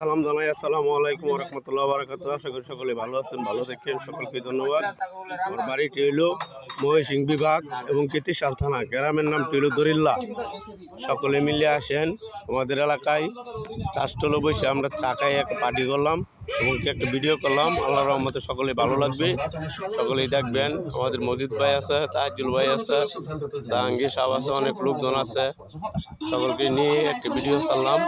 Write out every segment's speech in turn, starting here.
সালাম জানাই। আসসালামু আলাইকুম ওয়া রাহমাতুল্লাহি ওয়া বারাকাতুহু। আশা করি সকলে ভালো আছেন, ভালো থাকেন। সকলকে ধন্যবাদ। আমার বাড়িটি হইল ময়মনসিংহ বিভাগ এবং কিতিশাল থানা। গ্রামের নাম হইল দরিল্লা। সকলে মিলে আসেন আমাদের এলাকায় চাষটলে বসে আমরা চা খাই, একটা পার্টি করলাম এবং একটা ভিডিও করলাম। আল্লাহর রহমতে সকলে ভালো লাগবে, সকলেই দেখবেন। আমাদের মজিদ ভাই আছে, তাজুল ভাই আছে, জাহাঙ্গীর সাহেব আছে, অনেক লোকজন আছে। সকলকে নিয়ে একটা ভিডিও ছাড়লাম,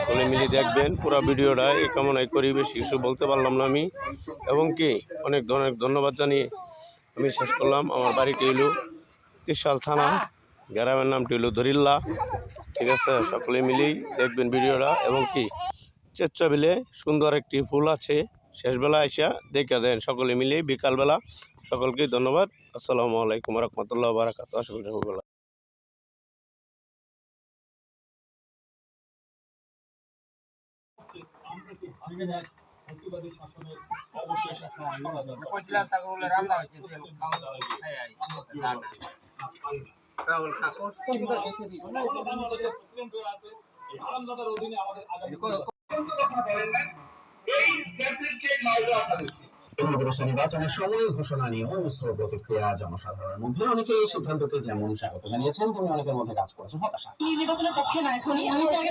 সকলে মিলে দেখবেন পুরো ভিডিওটা। এই কামনাই করি, বেশি কিছু বলতে পারলাম না আমি। এবং কি অনেক ধন্যবাদ জানিয়ে আমি শেষ করলাম। আমার বাড়িটি হইল ত্রিশাল থানা, গ্রামের নামটি হইল দরিল্লা। ঠিক আছে, সকলে মিলেই দেখবেন ভিডিওটা। এবং কি চেচ্চাবিলে সুন্দর একটি ফুল আছে, শেষবেলা আইসা দেখা দেন সকলে মিলেই বিকালবেলা। সকলকে ধন্যবাদ। আসসালামু আলাইকুম রহমতুল্লাহ বারাকাত। সকলে নির্বাচনের সময় ঘোষণা নিয়ে মিশ্র প্রতিক্রিয়া জনসাধারণের মধ্যে। অনেকে এই সিদ্ধান্তকে যেমন স্বাগত জানিয়েছেন, তেমনি অনেকের মধ্যে কাজ করেছে হতাশা। নির্বাচনের পক্ষে না এখনই আমি চাই